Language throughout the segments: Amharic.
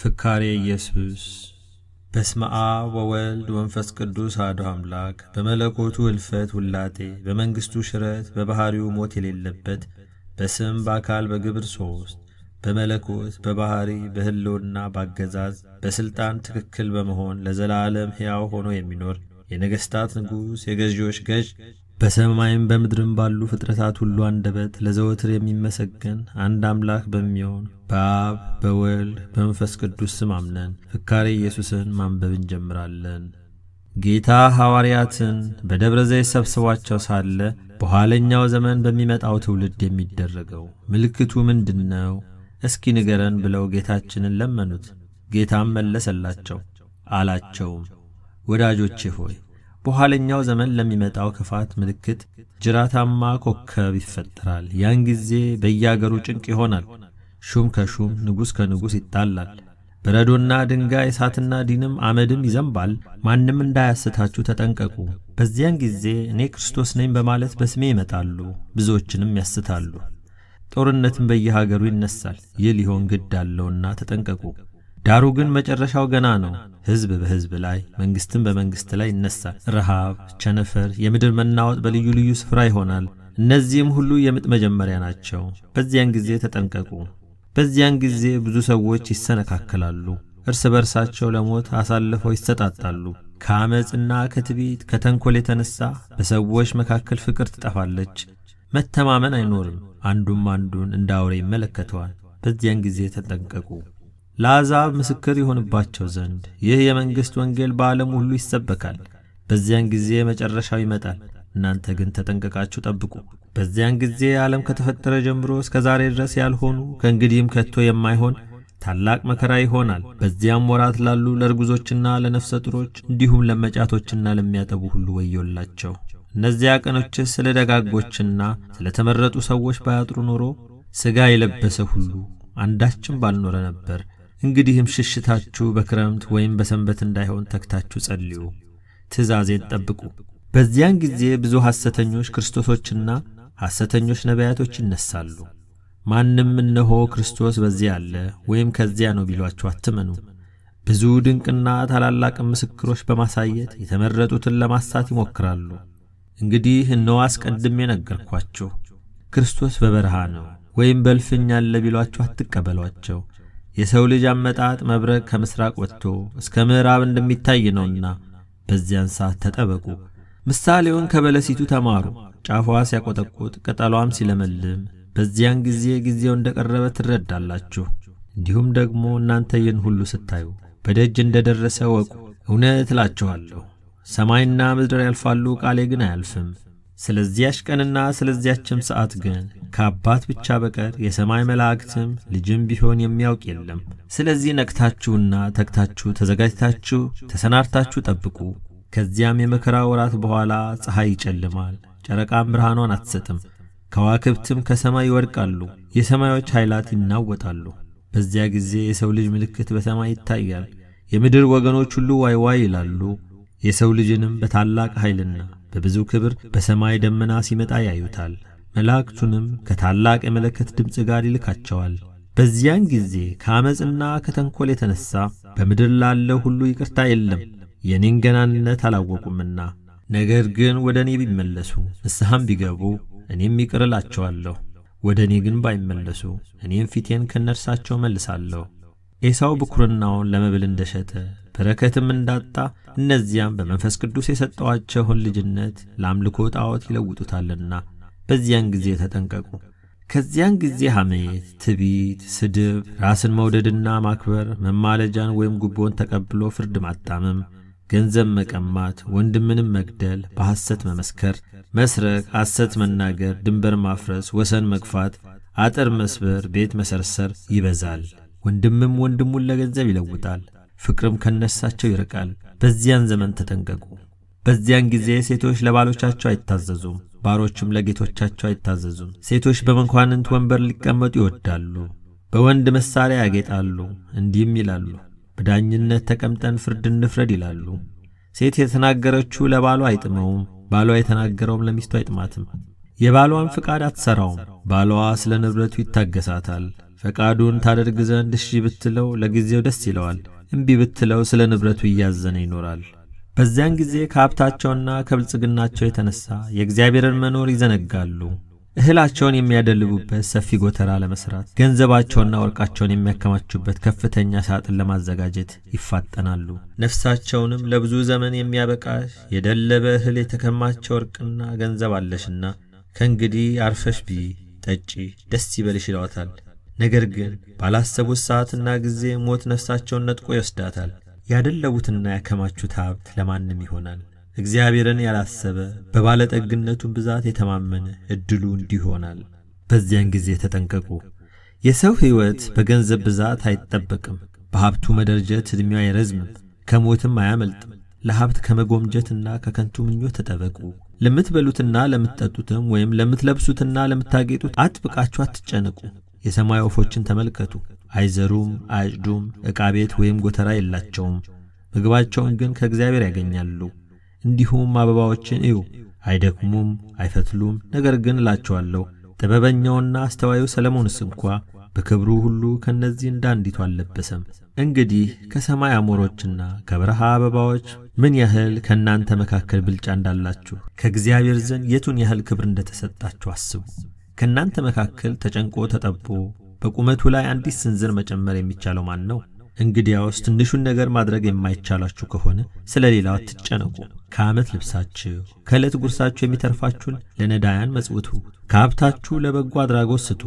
ፍካሬ ኢየሱስ። በስመ አብ ወወልድ ወመንፈስ ቅዱስ አሐዱ አምላክ። በመለኮቱ እልፈት ውላጤ፣ በመንግሥቱ ሽረት፣ በባሕሪው ሞት የሌለበት፣ በስም በአካል በግብር ሦስት፣ በመለኮት በባሕሪ በሕልውና ባገዛዝ በሥልጣን ትክክል በመሆን ለዘላለም ሕያው ሆኖ የሚኖር የነገሥታት ንጉሥ የገዢዎች ገዥ፣ በሰማይም በምድርም ባሉ ፍጥረታት ሁሉ አንደበት ለዘወትር የሚመሰገን አንድ አምላክ በሚሆን በአብ በወልድ በመንፈስ ቅዱስ ስም አምነን ፍካሬ ኢየሱስን ማንበብ እንጀምራለን። ጌታ ሐዋርያትን በደብረ ዘይት ሰብስቧቸው ሳለ በኋለኛው ዘመን በሚመጣው ትውልድ የሚደረገው ምልክቱ ምንድን ነው? እስኪ ንገረን ብለው ጌታችንን ለመኑት። ጌታም መለሰላቸው አላቸውም፣ ወዳጆቼ ሆይ በኋለኛው ዘመን ለሚመጣው ክፋት ምልክት ጅራታማ ኮከብ ይፈጠራል። ያን ጊዜ በየአገሩ ጭንቅ ይሆናል። ሹም ከሹም ንጉሥ ከንጉሥ ይጣላል። በረዶና ድንጋይ እሳትና ዲንም አመድም ይዘንባል። ማንም እንዳያስታችሁ ተጠንቀቁ። በዚያን ጊዜ እኔ ክርስቶስ ነኝ በማለት በስሜ ይመጣሉ፣ ብዙዎችንም ያስታሉ። ጦርነትም በየሀገሩ ይነሳል። ይህ ሊሆን ግድ አለውና ተጠንቀቁ። ዳሩ ግን መጨረሻው ገና ነው። ሕዝብ በሕዝብ ላይ መንግሥትም በመንግሥት ላይ ይነሳል። ረሃብ፣ ቸነፈር፣ የምድር መናወጥ በልዩ ልዩ ስፍራ ይሆናል። እነዚህም ሁሉ የምጥ መጀመሪያ ናቸው። በዚያን ጊዜ ተጠንቀቁ። በዚያን ጊዜ ብዙ ሰዎች ይሰነካከላሉ፣ እርስ በርሳቸው ለሞት አሳልፈው ይሰጣጣሉ። ከዓመፅና ከትዕቢት ከተንኰል የተነሣ በሰዎች መካከል ፍቅር ትጠፋለች፣ መተማመን አይኖርም። አንዱም አንዱን እንደ አውሬ ይመለከተዋል። በዚያን ጊዜ ተጠንቀቁ። ለአሕዛብ ምስክር ይሆንባቸው ዘንድ ይህ የመንግሥት ወንጌል በዓለም ሁሉ ይሰበካል። በዚያን ጊዜ መጨረሻው ይመጣል። እናንተ ግን ተጠንቀቃችሁ ጠብቁ። በዚያን ጊዜ ዓለም ከተፈጠረ ጀምሮ እስከ ዛሬ ድረስ ያልሆኑ ከእንግዲህም ከቶ የማይሆን ታላቅ መከራ ይሆናል። በዚያም ወራት ላሉ ለርጉዞችና ለነፍሰ ጡሮች እንዲሁም ለመጫቶችና ለሚያጠቡ ሁሉ ወዮላቸው። እነዚያ ቀኖችስ ስለ ደጋጎችና ስለ ተመረጡ ሰዎች ባያጥሩ ኖሮ ሥጋ የለበሰ ሁሉ አንዳችም ባልኖረ ነበር። እንግዲህም ሽሽታችሁ በክረምት ወይም በሰንበት እንዳይሆን ተግታችሁ ጸልዩ፣ ትእዛዜን ጠብቁ። በዚያን ጊዜ ብዙ ሐሰተኞች ክርስቶሶችና ሐሰተኞች ነቢያቶች ይነሳሉ። ማንም እነሆ ክርስቶስ በዚያ አለ ወይም ከዚያ ነው ቢሏችሁ አትመኑ። ብዙ ድንቅና ታላላቅ ምስክሮች በማሳየት የተመረጡትን ለማሳት ይሞክራሉ። እንግዲህ እነሆ አስቀድሜ ነገርኳችሁ። ክርስቶስ በበረሃ ነው ወይም በእልፍኝ አለ ቢሏችሁ አትቀበሏቸው። የሰው ልጅ አመጣጥ መብረቅ ከምሥራቅ ወጥቶ እስከ ምዕራብ እንደሚታይ ነውና በዚያን ሰዓት ተጠበቁ። ምሳሌውን ከበለሲቱ ተማሩ። ጫፏ ሲያቈጠቁጥ ቅጠሏም ሲለመልም በዚያን ጊዜ ጊዜው እንደ ቀረበ ትረዳላችሁ። እንዲሁም ደግሞ እናንተ ይህን ሁሉ ስታዩ በደጅ እንደ ደረሰ ወቁ። እውነት እላችኋለሁ ሰማይና ምድር ያልፋሉ፣ ቃሌ ግን አያልፍም። ስለዚያች ቀንና ስለዚያችም ሰዓት ግን ከአባት ብቻ በቀር የሰማይ መላእክትም ልጅም ቢሆን የሚያውቅ የለም። ስለዚህ ነቅታችሁና ተግታችሁ ተዘጋጅታችሁ ተሰናድታችሁ ጠብቁ። ከዚያም የመከራ ወራት በኋላ ፀሐይ ይጨልማል፣ ጨረቃም ብርሃኗን አትሰጥም፣ ከዋክብትም ከሰማይ ይወድቃሉ፣ የሰማዮች ኃይላት ይናወጣሉ። በዚያ ጊዜ የሰው ልጅ ምልክት በሰማይ ይታያል። የምድር ወገኖች ሁሉ ዋይ ዋይ ይላሉ። የሰው ልጅንም በታላቅ ኃይልና በብዙ ክብር በሰማይ ደመና ሲመጣ ያዩታል። መላእክቱንም ከታላቅ የመለከት ድምፅ ጋር ይልካቸዋል። በዚያን ጊዜ ከዓመፅና ከተንኰል የተነሣ በምድር ላለው ሁሉ ይቅርታ የለም፣ የእኔን ገናንነት አላወቁምና። ነገር ግን ወደ እኔ ቢመለሱ ንስሐም ቢገቡ እኔም ይቅር እላቸዋለሁ። ወደ እኔ ግን ባይመለሱ እኔም ፊቴን ከነርሳቸው መልሳለሁ። ኤሳው ብኵርናውን ለመብል እንደሸጠ በረከትም እንዳጣ እነዚያም በመንፈስ ቅዱስ የሰጠዋቸውን ልጅነት ለአምልኮ ጣዖት ይለውጡታልና በዚያን ጊዜ ተጠንቀቁ። ከዚያን ጊዜ ሐሜት፣ ትዕቢት፣ ስድብ፣ ራስን መውደድና ማክበር፣ መማለጃን ወይም ጉቦን ተቀብሎ ፍርድ ማጣመም፣ ገንዘብ መቀማት፣ ወንድምንም መግደል፣ በሐሰት መመስከር፣ መስረቅ፣ ሐሰት መናገር፣ ድንበር ማፍረስ፣ ወሰን መግፋት፣ አጥር መስበር፣ ቤት መሰርሰር ይበዛል። ወንድምም ወንድሙን ለገንዘብ ይለውጣል፣ ፍቅርም ከነሳቸው ይርቃል። በዚያን ዘመን ተጠንቀቁ። በዚያን ጊዜ ሴቶች ለባሎቻቸው አይታዘዙም፣ ባሮችም ለጌቶቻቸው አይታዘዙም። ሴቶች በመኳንንት ወንበር ሊቀመጡ ይወዳሉ፣ በወንድ መሳሪያ ያጌጣሉ፣ እንዲህም ይላሉ፣ በዳኝነት ተቀምጠን ፍርድ እንፍረድ ይላሉ። ሴት የተናገረችው ለባሏ አይጥመውም፣ ባሏ የተናገረውም ለሚስቱ አይጥማትም። የባሏን ፍቃድ አትሠራውም፣ ባሏ ስለ ንብረቱ ይታገሳታል። ፈቃዱን ታደርግ ዘንድ እሺ ብትለው ለጊዜው ደስ ይለዋል፣ እምቢ ብትለው ስለ ንብረቱ እያዘነ ይኖራል። በዚያን ጊዜ ከሀብታቸውና ከብልጽግናቸው የተነሳ የእግዚአብሔርን መኖር ይዘነጋሉ። እህላቸውን የሚያደልቡበት ሰፊ ጎተራ ለመስራት፣ ገንዘባቸውና ወርቃቸውን የሚያከማቹበት ከፍተኛ ሳጥን ለማዘጋጀት ይፋጠናሉ። ነፍሳቸውንም ለብዙ ዘመን የሚያበቃሽ የደለበ እህል የተከማቸ ወርቅና ገንዘብ አለሽና ከእንግዲህ አርፈሽ ብዪ፣ ጠጪ፣ ደስ ይበልሽ ይለዋታል። ነገር ግን ባላሰቡት ሰዓትና ጊዜ ሞት ነፍሳቸውን ነጥቆ ይወስዳታል። ያደለቡትና ያከማቹት ሀብት ለማንም ይሆናል። እግዚአብሔርን ያላሰበ በባለጠግነቱን ብዛት የተማመነ ዕድሉ እንዲህ ይሆናል። በዚያን ጊዜ ተጠንቀቁ። የሰው ሕይወት በገንዘብ ብዛት አይጠበቅም። በሀብቱ መደርጀት ዕድሜው አይረዝምም፣ ከሞትም አያመልጥም። ለሀብት ከመጎምጀትና ከከንቱ ምኞት ተጠበቁ። ለምትበሉትና ለምትጠጡትም ወይም ለምትለብሱትና ለምታጌጡት አጥብቃችሁ አትጨነቁ። የሰማይ ወፎችን ተመልከቱ፣ አይዘሩም፣ አያጭዱም፣ ዕቃ ቤት ወይም ጎተራ የላቸውም፣ ምግባቸውን ግን ከእግዚአብሔር ያገኛሉ። እንዲሁም አበባዎችን እዩ፣ አይደክሙም፣ አይፈትሉም። ነገር ግን እላችኋለሁ ጥበበኛውና አስተዋዩ ሰለሞንስ እንኳ በክብሩ ሁሉ ከእነዚህ እንዳንዲቱ አልለበሰም። እንግዲህ ከሰማይ አሞሮችና ከበረሃ አበባዎች ምን ያህል ከእናንተ መካከል ብልጫ እንዳላችሁ ከእግዚአብሔር ዘንድ የቱን ያህል ክብር እንደተሰጣችሁ አስቡ። ከእናንተ መካከል ተጨንቆ ተጠቦ በቁመቱ ላይ አንዲት ስንዝር መጨመር የሚቻለው ማን ነው? እንግዲያውስ ትንሹን ነገር ማድረግ የማይቻላችሁ ከሆነ ስለ ሌላው አትጨነቁ። ከዓመት ልብሳችሁ ከዕለት ጉርሳችሁ የሚተርፋችሁን ለነዳያን መጽውቱ፣ ከሀብታችሁ ለበጎ አድራጎት ስጡ።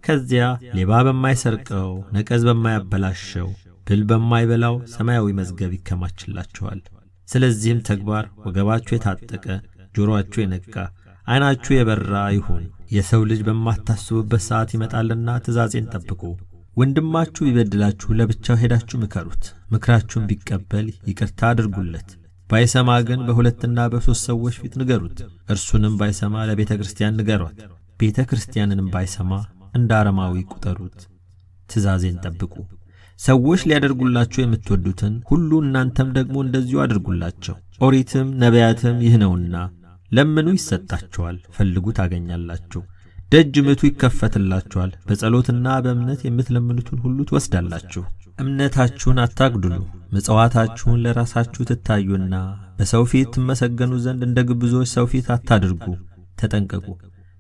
ከዚያ ሌባ በማይሰርቀው ነቀዝ በማያበላሸው ብል በማይበላው ሰማያዊ መዝገብ ይከማችላችኋል። ስለዚህም ተግባር ወገባችሁ የታጠቀ ጆሮአችሁ የነቃ ዓይናችሁ የበራ ይሁን። የሰው ልጅ በማታስቡበት ሰዓት ይመጣልና ትእዛዜን ጠብቁ። ወንድማችሁ ቢበድላችሁ ለብቻው ሄዳችሁ ምከሩት። ምክራችሁን ቢቀበል ይቅርታ አድርጉለት። ባይሰማ ግን በሁለትና በሦስት ሰዎች ፊት ንገሩት። እርሱንም ባይሰማ ለቤተ ክርስቲያን ንገሯት። ቤተ ክርስቲያንንም ባይሰማ እንደ አረማዊ ቁጠሩት። ትእዛዜን ጠብቁ። ሰዎች ሊያደርጉላችሁ የምትወዱትን ሁሉ እናንተም ደግሞ እንደዚሁ አድርጉላቸው። ኦሪትም ነቢያትም ይህ ነውና፣ ለምኑ ይሰጣችኋል፣ ፈልጉ ታገኛላችሁ፣ ደጅ ምቱ ይከፈትላችኋል። በጸሎትና በእምነት የምትለምኑትን ሁሉ ትወስዳላችሁ። እምነታችሁን አታግድሉ። ምጽዋታችሁን ለራሳችሁ ትታዩና በሰው ፊት ትመሰገኑ ዘንድ እንደ ግብዞች ሰው ፊት አታድርጉ። ተጠንቀቁ።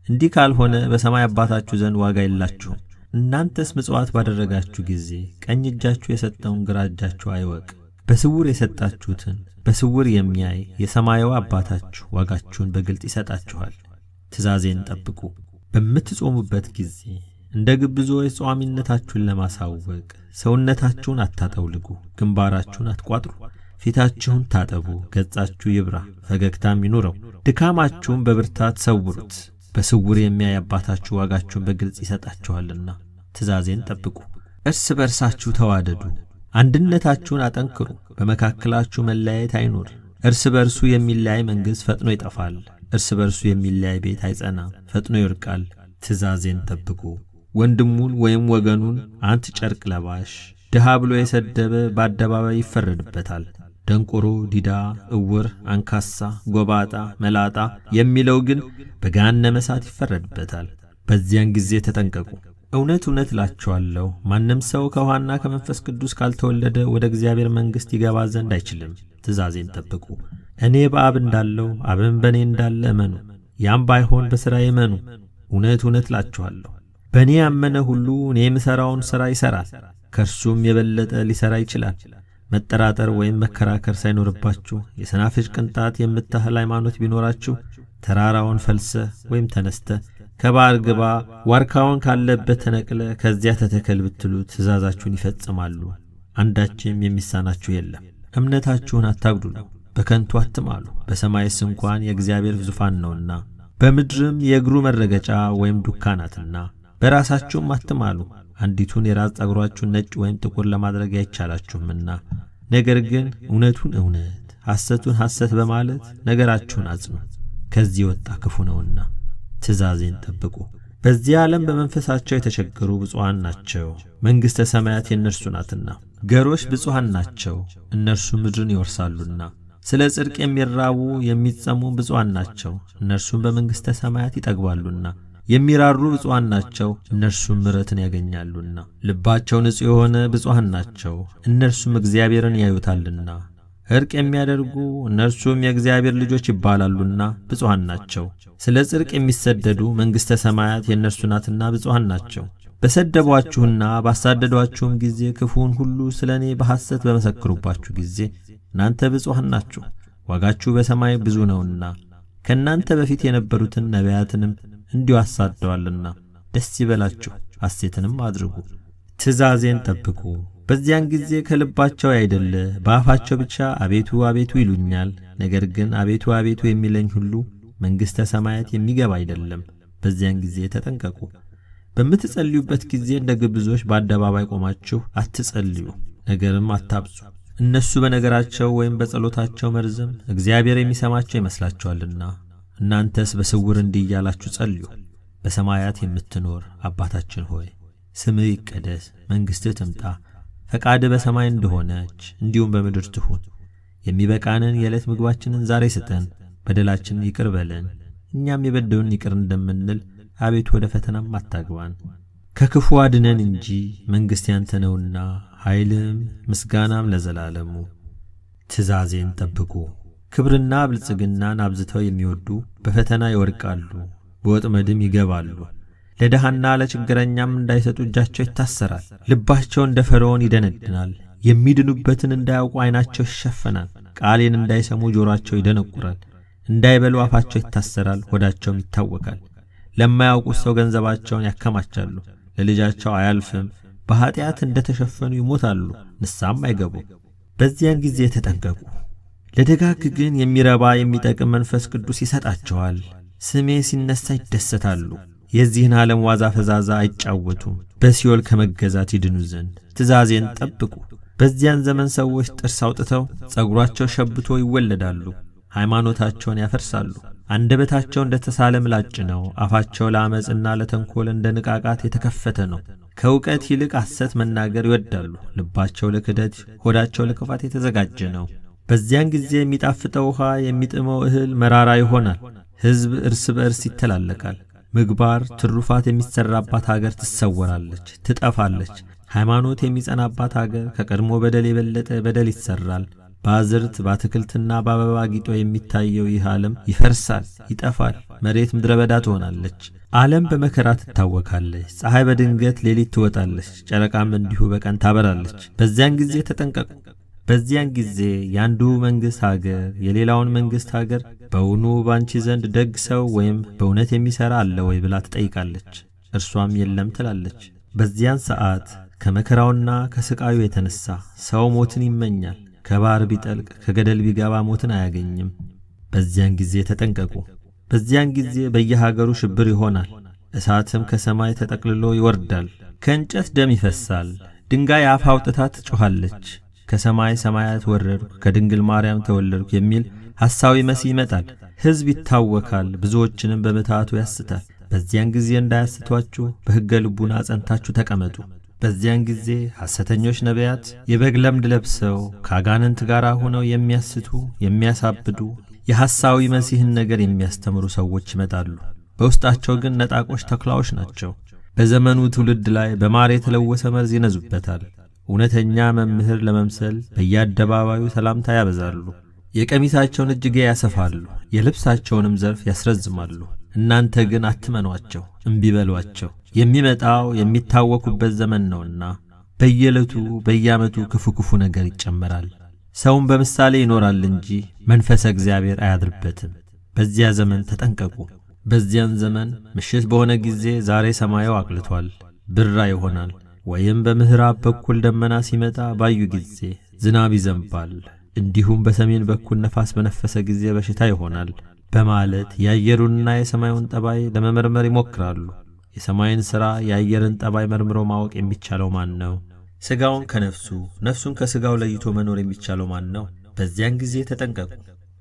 እንዲህ ካልሆነ በሰማይ አባታችሁ ዘንድ ዋጋ የላችሁም። እናንተስ ምጽዋት ባደረጋችሁ ጊዜ ቀኝ እጃችሁ የሰጠውን ግራ እጃችሁ አይወቅ። በስውር የሰጣችሁትን በስውር የሚያይ የሰማያዊ አባታችሁ ዋጋችሁን በግልጥ ይሰጣችኋል። ትእዛዜን ጠብቁ። በምትጾሙበት ጊዜ እንደ ግብዞች ጿሚነታችሁን ለማሳወቅ ሰውነታችሁን አታጠውልጉ፣ ግንባራችሁን አትቋጥሩ። ፊታችሁን ታጠቡ፣ ገጻችሁ ይብራ፣ ፈገግታም ይኑረው። ድካማችሁን በብርታት ሰውሩት። በስውር የሚያይ አባታችሁ ዋጋችሁን በግልጽ ይሰጣችኋልና። ትእዛዜን ጠብቁ። እርስ በርሳችሁ ተዋደዱ፣ አንድነታችሁን አጠንክሩ። በመካከላችሁ መለያየት አይኑር። እርስ በርሱ የሚለያይ መንግሥት ፈጥኖ ይጠፋል። እርስ በርሱ የሚለያይ ቤት አይጸናም፣ ፈጥኖ ይወድቃል። ትእዛዜን ጠብቁ። ወንድሙን ወይም ወገኑን አንተ ጨርቅ ለባሽ ድሃ ብሎ የሰደበ በአደባባይ ይፈረድበታል። ደንቆሮ፣ ዲዳ፣ እውር፣ አንካሳ፣ ጎባጣ፣ መላጣ የሚለው ግን በገሃነመ እሳት ይፈረድበታል። በዚያን ጊዜ ተጠንቀቁ። እውነት እውነት እላችኋለሁ ማንም ሰው ከውኃና ከመንፈስ ቅዱስ ካልተወለደ ወደ እግዚአብሔር መንግሥት ይገባ ዘንድ አይችልም። ትእዛዜን ጠብቁ። እኔ በአብ እንዳለው አብም በእኔ እንዳለ እመኑ። ያም ባይሆን በሥራዬ እመኑ። እውነት እውነት እላችኋለሁ በእኔ ያመነ ሁሉ እኔ የምሠራውን ሥራ ይሠራል፣ ከእርሱም የበለጠ ሊሠራ ይችላል። መጠራጠር ወይም መከራከር ሳይኖርባችሁ የሰናፍጭ ቅንጣት የምታህል ሃይማኖት ቢኖራችሁ ተራራውን ፈልሰህ ወይም ተነስተህ ከባሕር ግባ፣ ዋርካውን ካለበት ተነቅለ ከዚያ ተተከል ብትሉ ትእዛዛችሁን ይፈጽማሉ። አንዳችም የሚሳናችሁ የለም። እምነታችሁን አታግዱሉ፣ በከንቱ አትማሉ። በሰማይስ እንኳን የእግዚአብሔር ዙፋን ነውና በምድርም የእግሩ መረገጫ ወይም ዱካ ናትና። በራሳችሁም አትማሉ። አንዲቱን የራስ ጠጉራችሁን ነጭ ወይም ጥቁር ለማድረግ አይቻላችሁምና። ነገር ግን እውነቱን እውነት ሐሰቱን ሐሰት በማለት ነገራችሁን አጽኑ፣ ከዚህ ወጣ ክፉ ነውና። ትእዛዜን ጠብቁ። በዚህ ዓለም በመንፈሳቸው የተቸገሩ ብፁዓን ናቸው፣ መንግሥተ ሰማያት የእነርሱ ናትና። ገሮች ብፁዓን ናቸው፣ እነርሱ ምድርን ይወርሳሉና። ስለ ጽድቅ የሚራቡ የሚጸሙ ብፁዓን ናቸው፣ እነርሱም በመንግሥተ ሰማያት ይጠግባሉና። የሚራሩ ብፁዓን ናቸው፣ እነርሱም ምሕረትን ያገኛሉና። ልባቸው ንጹሕ የሆነ ብፁዓን ናቸው፣ እነርሱም እግዚአብሔርን ያዩታልና። እርቅ የሚያደርጉ እነርሱም የእግዚአብሔር ልጆች ይባላሉና ብፁዓን ናቸው። ስለ ጽድቅ የሚሰደዱ መንግሥተ ሰማያት የእነርሱ ናትና ብፁዓን ናቸው። በሰደቧችሁና ባሳደዷችሁም ጊዜ ክፉውን ሁሉ ስለ እኔ በሐሰት በመሰክሩባችሁ ጊዜ እናንተ ብፁዓን ናችሁ፣ ዋጋችሁ በሰማይ ብዙ ነውና። ከእናንተ በፊት የነበሩትን ነቢያትንም እንዲሁ አሳደዋልና። ደስ ይበላችሁ፣ ሐሴትንም አድርጉ፣ ትእዛዜን ጠብቁ። በዚያን ጊዜ ከልባቸው ያይደለ በአፋቸው ብቻ አቤቱ አቤቱ ይሉኛል። ነገር ግን አቤቱ አቤቱ የሚለኝ ሁሉ መንግሥተ ሰማያት የሚገባ አይደለም። በዚያን ጊዜ ተጠንቀቁ። በምትጸልዩበት ጊዜ እንደ ግብዞች በአደባባይ ቆማችሁ አትጸልዩ፣ ነገርም አታብዙ። እነሱ በነገራቸው ወይም በጸሎታቸው መርዘም እግዚአብሔር የሚሰማቸው ይመስላችኋልና። እናንተስ በስውር እንዲህ እያላችሁ ጸልዩ። በሰማያት የምትኖር አባታችን ሆይ ስምህ ይቀደስ፣ መንግሥትህ ትምጣ፣ ፈቃድህ በሰማይ እንደሆነች እንዲሁም በምድር ትሁን። የሚበቃንን የዕለት ምግባችንን ዛሬ ስጠን፣ በደላችንን ይቅር በለን እኛም የበደሉንን ይቅር እንደምንል፣ አቤቱ ወደ ፈተናም አታግባን ከክፉ አድነን እንጂ መንግሥት ያንተ ነውና ኃይልም ምስጋናም ለዘላለሙ። ትእዛዜን ጠብቁ። ክብርና ብልጽግናን አብዝተው የሚወዱ በፈተና ይወድቃሉ፣ በወጥመድም ይገባሉ። ለድሃና ለችግረኛም እንዳይሰጡ እጃቸው ይታሰራል። ልባቸው እንደ ፈርዖን ይደነድናል። የሚድኑበትን እንዳያውቁ ዓይናቸው ይሸፈናል። ቃሌን እንዳይሰሙ ጆሮአቸው ይደነቁራል። እንዳይበሉ አፋቸው ይታሰራል፣ ሆዳቸውም ይታወካል። ለማያውቁት ሰው ገንዘባቸውን ያከማቻሉ፣ ለልጃቸው አያልፍም። በኃጢአት እንደ ተሸፈኑ ይሞታሉ፣ ንስሐም አይገቡም። በዚያን ጊዜ ተጠንቀቁ። ለደጋግ ግን የሚረባ የሚጠቅም መንፈስ ቅዱስ ይሰጣቸዋል። ስሜ ሲነሣ ይደሰታሉ። የዚህን ዓለም ዋዛ ፈዛዛ አይጫወቱም፣ በሲኦል ከመገዛት ይድኑ ዘንድ ትእዛዜን ጠብቁ። በዚያን ዘመን ሰዎች ጥርስ አውጥተው ጸጉራቸው ሸብቶ ይወለዳሉ፣ ሃይማኖታቸውን ያፈርሳሉ። አንደበታቸው እንደ ተሳለ ምላጭ ነው፣ አፋቸው ለዓመፅና ለተንኰል እንደ ንቃቃት የተከፈተ ነው። ከእውቀት ይልቅ ሐሰት መናገር ይወዳሉ፣ ልባቸው ለክደት ሆዳቸው ለክፋት የተዘጋጀ ነው። በዚያን ጊዜ የሚጣፍጠው ውኃ የሚጥመው እህል መራራ ይሆናል። ሕዝብ እርስ በእርስ ይተላለቃል። ምግባር ትሩፋት የሚሰራባት አገር ትሰወራለች፣ ትጠፋለች። ሃይማኖት የሚጸናባት አገር ከቀድሞ በደል የበለጠ በደል ይሰራል። በአዝርት በአትክልትና በአበባ ጊጦ የሚታየው ይህ ዓለም ይፈርሳል፣ ይጠፋል። መሬት ምድረ በዳ ትሆናለች። ዓለም በመከራ ትታወካለች። ፀሐይ በድንገት ሌሊት ትወጣለች፣ ጨረቃም እንዲሁ በቀን ታበራለች። በዚያን ጊዜ ተጠንቀቁ። በዚያን ጊዜ የአንዱ መንግሥት አገር የሌላውን መንግሥት አገር በውኑ ባንቺ ዘንድ ደግ ሰው ወይም በእውነት የሚሠራ አለ ወይ ብላ ትጠይቃለች። እርሷም የለም ትላለች። በዚያን ሰዓት ከመከራውና ከሥቃዩ የተነሣ ሰው ሞትን ይመኛል። ከባሕር ቢጠልቅ ከገደል ቢገባ ሞትን አያገኝም። በዚያን ጊዜ ተጠንቀቁ። በዚያን ጊዜ በየሀገሩ ሽብር ይሆናል። እሳትም ከሰማይ ተጠቅልሎ ይወርዳል። ከእንጨት ደም ይፈሳል። ድንጋይ አፍ አውጥታ ትጮኻለች። ከሰማይ ሰማያት ወረድኩ፣ ከድንግል ማርያም ተወለድኩ የሚል ሐሳዊ መሲህ ይመጣል። ሕዝብ ይታወካል፣ ብዙዎችንም በምትሃቱ ያስታል። በዚያን ጊዜ እንዳያስቷችሁ በሕገ ልቡና ጸንታችሁ ተቀመጡ። በዚያን ጊዜ ሐሰተኞች ነቢያት የበግ ለምድ ለብሰው ከአጋንንት ጋር ሆነው የሚያስቱ የሚያሳብዱ የሐሳዊ መሲህን ነገር የሚያስተምሩ ሰዎች ይመጣሉ። በውስጣቸው ግን ነጣቆች ተኩላዎች ናቸው። በዘመኑ ትውልድ ላይ በማር የተለወሰ መርዝ ይነዙበታል። እውነተኛ መምህር ለመምሰል በየአደባባዩ ሰላምታ ያበዛሉ። የቀሚሳቸውን እጅጌ ያሰፋሉ፣ የልብሳቸውንም ዘርፍ ያስረዝማሉ። እናንተ ግን አትመኗቸው፣ እምቢ በሏቸው። የሚመጣው የሚታወኩበት ዘመን ነውና በየዕለቱ በየዓመቱ ክፉ ክፉ ነገር ይጨመራል። ሰውም በምሳሌ ይኖራል እንጂ መንፈሰ እግዚአብሔር አያድርበትም። በዚያ ዘመን ተጠንቀቁ። በዚያን ዘመን ምሽት በሆነ ጊዜ ዛሬ ሰማዩ አቅልቷል፣ ብራ ይሆናል። ወይም በምዕራብ በኩል ደመና ሲመጣ ባዩ ጊዜ ዝናብ ይዘንባል። እንዲሁም በሰሜን በኩል ነፋስ በነፈሰ ጊዜ በሽታ ይሆናል በማለት የአየሩንና የሰማዩን ጠባይ ለመመርመር ይሞክራሉ። የሰማይን ሥራ የአየርን ጠባይ መርምሮ ማወቅ የሚቻለው ማን ነው? ሥጋውን ከነፍሱ ነፍሱን ከሥጋው ለይቶ መኖር የሚቻለው ማን ነው? በዚያን ጊዜ ተጠንቀቁ።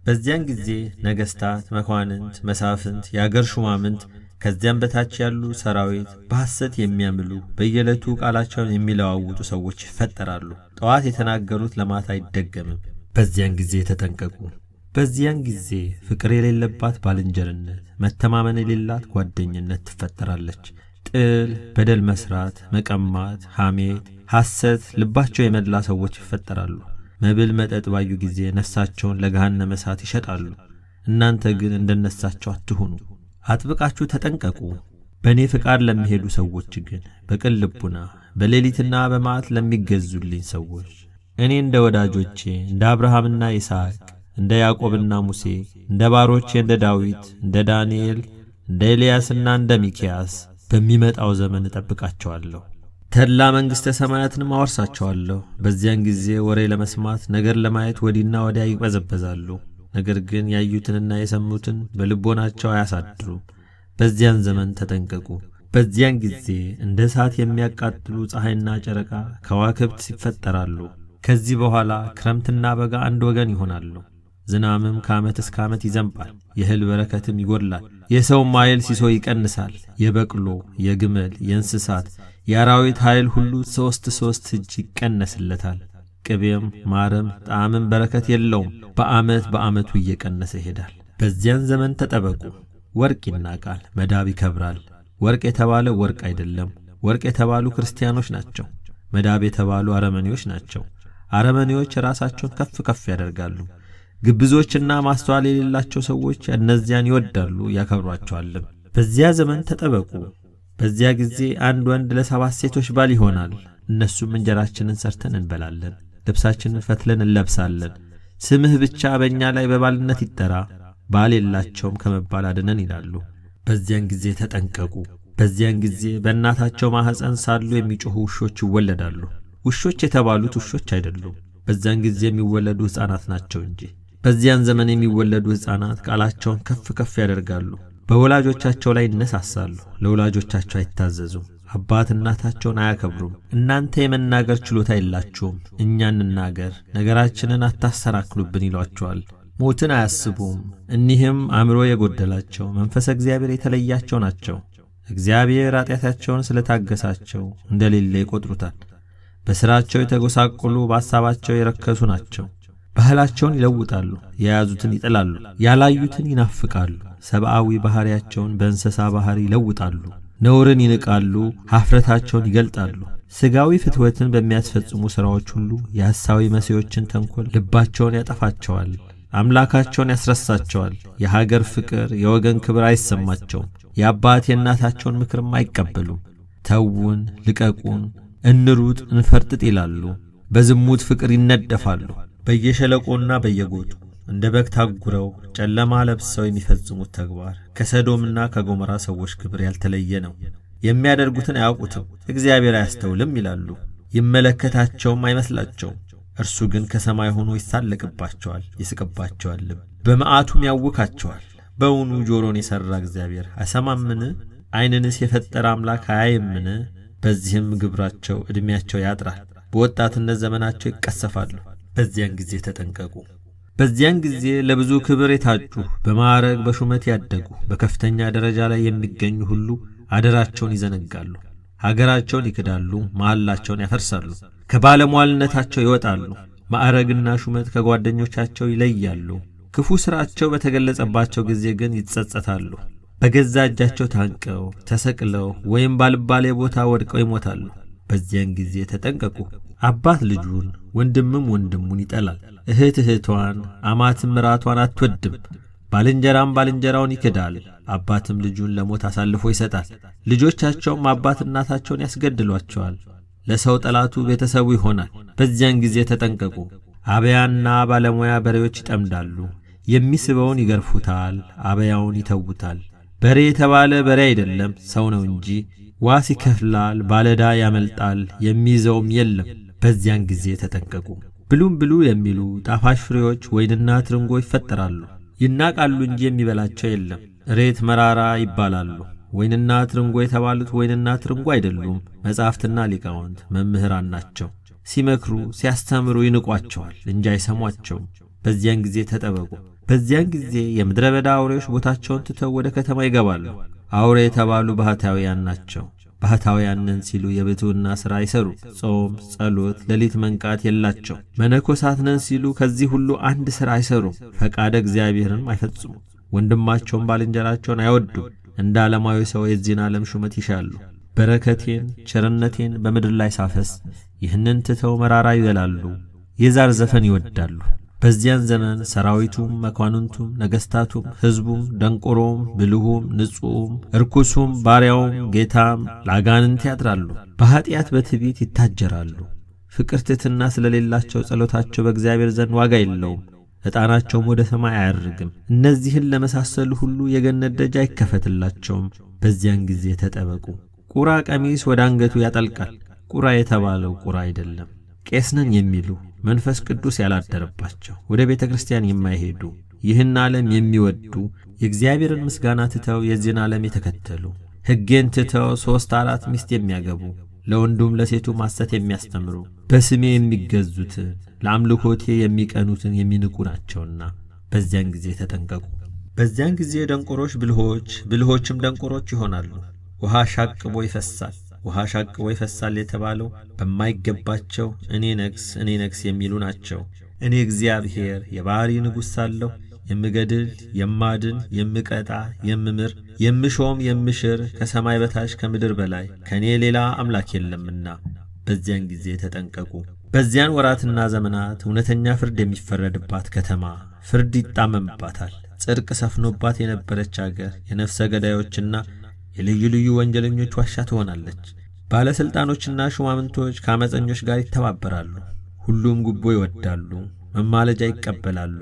በዚያን ጊዜ ነገሥታት፣ መኳንንት፣ መሳፍንት፣ የአገር ሹማምንት ከዚያም በታች ያሉ ሰራዊት በሐሰት የሚያምሉ በየዕለቱ ቃላቸውን የሚለዋውጡ ሰዎች ይፈጠራሉ። ጠዋት የተናገሩት ለማታ አይደገምም። በዚያን ጊዜ ተጠንቀቁ። በዚያን ጊዜ ፍቅር የሌለባት ባልንጀርነት፣ መተማመን የሌላት ጓደኝነት ትፈጠራለች። ጥል፣ በደል መስራት፣ መቀማት፣ ሐሜት፣ ሐሰት ልባቸው የመላ ሰዎች ይፈጠራሉ። መብል መጠጥ ባዩ ጊዜ ነፍሳቸውን ለገሃነመ እሳት ይሸጣሉ። እናንተ ግን እንደነሳቸው አትሁኑ፣ አጥብቃችሁ ተጠንቀቁ። በእኔ ፍቃድ ለሚሄዱ ሰዎች ግን በቅን ልቡና በሌሊትና በመዓት ለሚገዙልኝ ሰዎች እኔ እንደ ወዳጆቼ እንደ አብርሃምና ይስሐቅ እንደ ያዕቆብና ሙሴ እንደ ባሮቼ እንደ ዳዊት እንደ ዳንኤል እንደ ኤልያስና እንደ ሚክያስ በሚመጣው ዘመን እጠብቃቸዋለሁ። ተድላ መንግሥተ ሰማያትንም አወርሳቸዋለሁ። በዚያን ጊዜ ወሬ ለመስማት ነገር ለማየት ወዲና ወዲያ ይቅበዘበዛሉ። ነገር ግን ያዩትንና የሰሙትን በልቦናቸው አያሳድሩም። በዚያን ዘመን ተጠንቀቁ። በዚያን ጊዜ እንደ እሳት የሚያቃጥሉ ፀሐይና ጨረቃ ከዋክብት ይፈጠራሉ። ከዚህ በኋላ ክረምትና በጋ አንድ ወገን ይሆናሉ። ዝናምም ከዓመት እስከ ዓመት ይዘንባል፣ የእህል በረከትም ይጎድላል። የሰውም ኃይል ሲሶ ይቀንሳል። የበቅሎ፣ የግመል፣ የእንስሳት፣ የአራዊት ኃይል ሁሉ ሦስት እጅ ይቀነስለታል። ቅቤም ማርም ጣዕምም በረከት የለውም። በዓመት በዓመቱ እየቀነሰ ይሄዳል። በዚያን ዘመን ተጠበቁ። ወርቅ ይናቃል፣ መዳብ ይከብራል። ወርቅ የተባለ ወርቅ አይደለም። ወርቅ የተባሉ ክርስቲያኖች ናቸው። መዳብ የተባሉ አረመኔዎች ናቸው። አረመኔዎች ራሳቸውን ከፍ ከፍ ያደርጋሉ። ግብዞችና ማስተዋል የሌላቸው ሰዎች እነዚያን ይወዳሉ ያከብሯቸዋልም። በዚያ ዘመን ተጠበቁ። በዚያ ጊዜ አንድ ወንድ ለ7 ሴቶች ባል ይሆናል። እነሱም እንጀራችንን ሰርተን እንበላለን፣ ልብሳችንን ፈትለን እንለብሳለን። ስምህ ብቻ በእኛ ላይ በባልነት ይጠራ፣ ባል የላቸውም ከመባል አድነን ይላሉ። በዚያን ጊዜ ተጠንቀቁ። በዚያን ጊዜ በእናታቸው ማኅፀን ሳሉ የሚጮኹ ውሾች ይወለዳሉ። ውሾች የተባሉት ውሾች አይደሉም፣ በዚያን ጊዜ የሚወለዱ ሕፃናት ናቸው እንጂ። በዚያን ዘመን የሚወለዱ ሕፃናት ቃላቸውን ከፍ ከፍ ያደርጋሉ፣ በወላጆቻቸው ላይ ይነሳሳሉ፣ ለወላጆቻቸው አይታዘዙም፣ አባት እናታቸውን አያከብሩም። እናንተ የመናገር ችሎታ የላችሁም፣ እኛ እንናገር፣ ነገራችንን አታሰናክሉብን ይሏቸዋል። ሞትን አያስቡም። እኒህም አእምሮ የጎደላቸው መንፈሰ እግዚአብሔር የተለያቸው ናቸው። እግዚአብሔር ኃጢአታቸውን ስለታገሳቸው እንደሌለ ይቆጥሩታል። በሥራቸው የተጎሳቆሉ በሐሳባቸው የረከሱ ናቸው። ባህላቸውን ይለውጣሉ፣ የያዙትን ይጥላሉ፣ ያላዩትን ይናፍቃሉ። ሰብአዊ ባሕሪያቸውን በእንስሳ ባሕሪ ይለውጣሉ። ነውርን ይንቃሉ፣ ኀፍረታቸውን ይገልጣሉ። ሥጋዊ ፍትወትን በሚያስፈጽሙ ሥራዎች ሁሉ የሐሳዊ መሲዎችን ተንኰል ልባቸውን ያጠፋቸዋል። አምላካቸውን ያስረሳቸዋል። የሀገር ፍቅር፣ የወገን ክብር አይሰማቸውም። የአባት የእናታቸውን ምክርም አይቀበሉም። ተውን፣ ልቀቁን፣ እንሩጥ፣ እንፈርጥጥ ይላሉ። በዝሙት ፍቅር ይነደፋሉ። በየሸለቆና በየጎጡ እንደ በግ ታጉረው ጨለማ ለብሰው የሚፈጽሙት ተግባር ከሰዶምና ከጎሞራ ሰዎች ግብር ያልተለየ ነው። የሚያደርጉትን አያውቁትም፣ እግዚአብሔር አያስተውልም ይላሉ። ይመለከታቸውም አይመስላቸውም። እርሱ ግን ከሰማይ ሆኖ ይሳለቅባቸዋል፣ ይስቅባቸዋልም፣ በመዓቱም ያውካቸዋል። በውኑ ጆሮን የሠራ እግዚአብሔር አይሰማምን? ዓይንንስ የፈጠረ አምላክ አያይምን? በዚህም ግብራቸው ዕድሜያቸው ያጥራል፣ በወጣትነት ዘመናቸው ይቀሰፋሉ። በዚያን ጊዜ ተጠንቀቁ። በዚያን ጊዜ ለብዙ ክብር የታጩ በማዕረግ በሹመት ያደጉ በከፍተኛ ደረጃ ላይ የሚገኙ ሁሉ አደራቸውን ይዘነጋሉ፣ ሀገራቸውን ይክዳሉ፣ መሐላቸውን ያፈርሳሉ፣ ከባለሟልነታቸው ይወጣሉ። ማዕረግና ሹመት ከጓደኞቻቸው ይለያሉ። ክፉ ሥራቸው በተገለጸባቸው ጊዜ ግን ይጸጸታሉ። በገዛ እጃቸው ታንቀው ተሰቅለው ወይም ባልባሌ ቦታ ወድቀው ይሞታሉ። በዚያን ጊዜ ተጠንቀቁ። አባት ልጁን፣ ወንድምም ወንድሙን ይጠላል። እህት እህቷን፣ አማትም ምራቷን አትወድም። ባልንጀራም ባልንጀራውን ይክዳል። አባትም ልጁን ለሞት አሳልፎ ይሰጣል። ልጆቻቸውም አባት እናታቸውን ያስገድሏቸዋል። ለሰው ጠላቱ ቤተሰቡ ይሆናል። በዚያን ጊዜ ተጠንቀቁ። አበያና ባለሙያ በሬዎች ይጠምዳሉ። የሚስበውን ይገርፉታል፣ አበያውን ይተውታል። በሬ የተባለ በሬ አይደለም ሰው ነው እንጂ። ዋስ ይከፍላል፣ ባለዳ ያመልጣል፣ የሚይዘውም የለም። በዚያን ጊዜ ተጠንቀቁ። ብሉም ብሉ የሚሉ ጣፋጭ ፍሬዎች ወይንና ትርንጎ ይፈጠራሉ። ይናቃሉ እንጂ የሚበላቸው የለም። እሬት መራራ ይባላሉ። ወይንና ትርንጎ የተባሉት ወይንና ትርንጎ አይደሉም፣ መጻሕፍትና ሊቃውንት መምህራን ናቸው። ሲመክሩ ሲያስተምሩ ይንቋቸዋል እንጂ አይሰሟቸውም። በዚያን ጊዜ ተጠበቁ። በዚያን ጊዜ የምድረ በዳ አውሬዎች ቦታቸውን ትተው ወደ ከተማ ይገባሉ። አውሬ የተባሉ ባህታውያን ናቸው። ባህታውያን ነን ሲሉ የብሕትውና ሥራ አይሰሩ። ጾም፣ ጸሎት፣ ሌሊት መንቃት የላቸው። መነኮሳት ነን ሲሉ ከዚህ ሁሉ አንድ ሥራ አይሰሩ። ፈቃደ እግዚአብሔርንም አይፈጽሙ። ወንድማቸውን ባልንጀራቸውን አይወዱም። እንደ ዓለማዊ ሰው የዚህን ዓለም ሹመት ይሻሉ። በረከቴን ቸርነቴን በምድር ላይ ሳፈስ ይህንን ትተው መራራ ይበላሉ። የዛር ዘፈን ይወዳሉ። በዚያን ዘመን ሰራዊቱም፣ መኳንንቱም፣ ነገሥታቱም፣ ሕዝቡም፣ ደንቆሮም፣ ብልሁም፣ ንጹሕም፣ እርኩሱም፣ ባሪያውም፣ ጌታም ለአጋንንት ያድራሉ። በኀጢአት በትዕቢት ይታጀራሉ። ፍቅር ትሕትና ስለሌላቸው ጸሎታቸው በእግዚአብሔር ዘንድ ዋጋ የለውም። ዕጣናቸውም ወደ ሰማይ አያርግም። እነዚህን ለመሳሰሉ ሁሉ የገነት ደጅ አይከፈትላቸውም። በዚያን ጊዜ ተጠበቁ። ቁራ ቀሚስ ወደ አንገቱ ያጠልቃል። ቁራ የተባለው ቁራ አይደለም። ቄስ ነን የሚሉ መንፈስ ቅዱስ ያላደረባቸው ወደ ቤተ ክርስቲያን የማይሄዱ ይህን ዓለም የሚወዱ የእግዚአብሔርን ምስጋና ትተው የዚህን ዓለም የተከተሉ ሕጌን ትተው 3-4 ሚስት የሚያገቡ ለወንዱም ለሴቱም ሐሰት የሚያስተምሩ በስሜ የሚገዙትን ለአምልኮቴ የሚቀኑትን የሚንቁ ናቸውና በዚያን ጊዜ ተጠንቀቁ። በዚያን ጊዜ ደንቆሮች ብልሆች፣ ብልሆችም ደንቆሮች ይሆናሉ። ውሃ ሻቅቦ ይፈሳል። ውሃ ሻቅቦ ይፈሳል የተባለው በማይገባቸው እኔ ነግስ የሚሉ ናቸው። እኔ እግዚአብሔር የባሕሪ ንጉሥ ሳለሁ የምገድል፣ የማድን፣ የምቀጣ፣ የምምር፣ የምሾም፣ የምሽር ከሰማይ በታች ከምድር በላይ ከእኔ ሌላ አምላክ የለምና በዚያን ጊዜ ተጠንቀቁ። በዚያን ወራትና ዘመናት እውነተኛ ፍርድ የሚፈረድባት ከተማ ፍርድ ይጣመምባታል። ጽድቅ ሰፍኖባት የነበረች አገር የነፍሰ ገዳዮችና የልዩ ልዩ ወንጀለኞች ዋሻ ትሆናለች። ባለሥልጣኖችና ሹማምንቶች ከአመፀኞች ጋር ይተባበራሉ። ሁሉም ጉቦ ይወዳሉ፣ መማለጃ ይቀበላሉ፣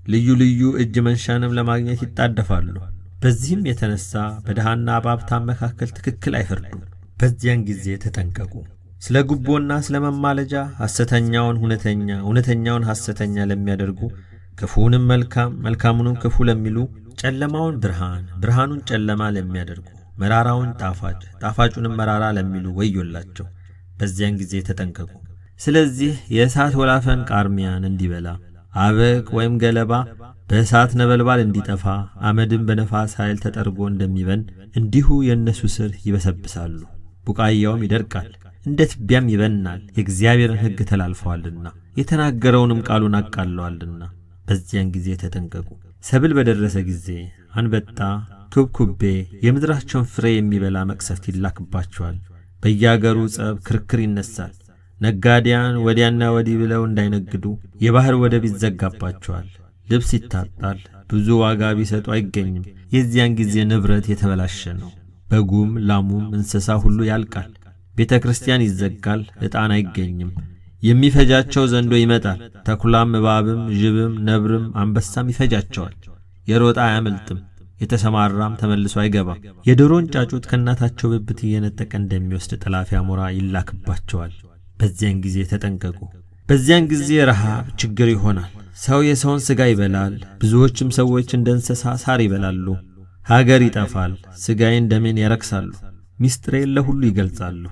ልዩ ልዩ እጅ መንሻንም ለማግኘት ይጣደፋሉ። በዚህም የተነሳ በድሃና በሀብታም መካከል ትክክል አይፈርዱም። በዚያን ጊዜ ተጠንቀቁ። ስለ ጉቦና ስለ መማለጃ ሐሰተኛውን እውነተኛ፣ እውነተኛውን ሐሰተኛ ለሚያደርጉ፣ ክፉውንም መልካም፣ መልካሙንም ክፉ ለሚሉ፣ ጨለማውን ብርሃን፣ ብርሃኑን ጨለማ ለሚያደርጉ፣ መራራውን ጣፋጭ፣ ጣፋጩንም መራራ ለሚሉ ወዮላቸው። በዚያን ጊዜ ተጠንቀቁ። ስለዚህ የእሳት ወላፈን ቃርሚያን እንዲበላ፣ አበቅ ወይም ገለባ በእሳት ነበልባል እንዲጠፋ፣ አመድም በነፋስ ኃይል ተጠርጎ እንደሚበን እንዲሁ የእነሱ ስር ይበሰብሳሉ። ቡቃያውም ይደርቃል፣ እንደ ትቢያም ይበናል። የእግዚአብሔርን ሕግ ተላልፈዋልና የተናገረውንም ቃሉን አቃለዋልና በዚያን ጊዜ ተጠንቀቁ። ሰብል በደረሰ ጊዜ አንበጣ፣ ኩብኩቤ፣ የምድራቸውን ፍሬ የሚበላ መቅሰፍት ይላክባቸዋል። በየአገሩ ጸብ፣ ክርክር ይነሳል። ነጋዴያን ወዲያና ወዲህ ብለው እንዳይነግዱ የባሕር ወደብ ይዘጋባቸዋል። ልብስ ይታጣል፣ ብዙ ዋጋ ቢሰጡ አይገኝም። የዚያን ጊዜ ንብረት የተበላሸ ነው። በጉም ላሙም እንስሳ ሁሉ ያልቃል። ቤተ ክርስቲያን ይዘጋል፣ ዕጣን አይገኝም። የሚፈጃቸው ዘንዶ ይመጣል። ተኩላም፣ እባብም፣ ዥብም፣ ነብርም አንበሳም ይፈጃቸዋል። የሮጣ አያመልጥም፣ የተሰማራም ተመልሶ አይገባም። የዶሮን ጫጩት ከእናታቸው ብብት እየነጠቀ እንደሚወስድ ጠላፊ አሞራ ይላክባቸዋል። በዚያን ጊዜ ተጠንቀቁ። በዚያን ጊዜ ረሃብ፣ ችግር ይሆናል። ሰው የሰውን ሥጋ ይበላል። ብዙዎችም ሰዎች እንደ እንስሳ ሳር ይበላሉ። ሀገር ይጠፋል። ሥጋዬን ደሜን ያረክሳሉ። ምስጢሬን ለሁሉ ይገልጻሉ።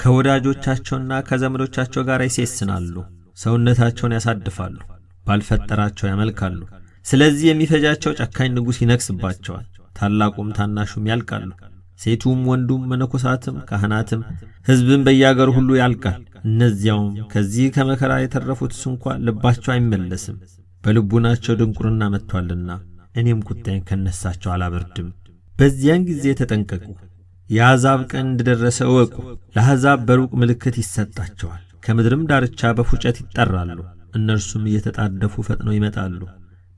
ከወዳጆቻቸውና ከዘመዶቻቸው ጋር ይሴስናሉ። ሰውነታቸውን ያሳድፋሉ። ባልፈጠራቸው ያመልካሉ። ስለዚህ የሚፈጃቸው ጨካኝ ንጉሥ ይነግሥባቸዋል። ታላቁም ታናሹም ያልቃሉ። ሴቱም ወንዱም፣ መነኮሳትም ካህናትም፣ ሕዝብም በያገሩ ሁሉ ያልቃል። እነዚያውም ከዚህ ከመከራ የተረፉትስ እንኳ ልባቸው አይመለስም። በልቡናቸው ድንቁርና መጥቶአልና እኔም ቁጣዬን ከነሳቸው አላበርድም። በዚያን ጊዜ ተጠንቀቁ። የአሕዛብ ቀን እንደደረሰ እወቁ። ለአሕዛብ በሩቅ ምልክት ይሰጣቸዋል። ከምድርም ዳርቻ በፉጨት ይጠራሉ። እነርሱም እየተጣደፉ ፈጥነው ይመጣሉ።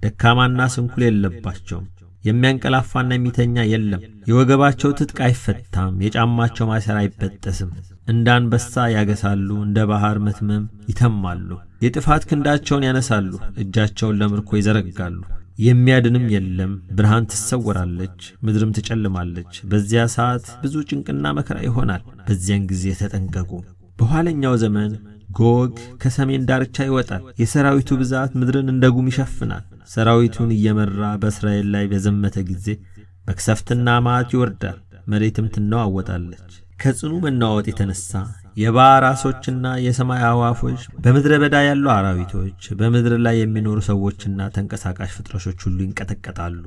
ደካማና ስንኩል የለባቸውም። የሚያንቀላፋና የሚተኛ የለም። የወገባቸው ትጥቅ አይፈታም፣ የጫማቸው ማሰር አይበጠስም። እንደ አንበሳ ያገሳሉ፣ እንደ ባሕር መትመም ይተማሉ። የጥፋት ክንዳቸውን ያነሳሉ፣ እጃቸውን ለምርኮ ይዘረጋሉ። የሚያድንም የለም። ብርሃን ትሰወራለች፣ ምድርም ትጨልማለች። በዚያ ሰዓት ብዙ ጭንቅና መከራ ይሆናል። በዚያን ጊዜ ተጠንቀቁ። በኋለኛው ዘመን ጎግ ከሰሜን ዳርቻ ይወጣል። የሰራዊቱ ብዛት ምድርን እንደ ጉም ይሸፍናል። ሰራዊቱን እየመራ በእስራኤል ላይ በዘመተ ጊዜ መቅሰፍትና መዓት ይወርዳል። መሬትም ትነዋወጣለች። ከጽኑ መናወጥ የተነሳ የባሕር ዓሦችና የሰማይ አዕዋፎች፣ በምድረ በዳ ያሉ አራዊቶች፣ በምድር ላይ የሚኖሩ ሰዎችና ተንቀሳቃሽ ፍጥረቶች ሁሉ ይንቀጠቀጣሉ።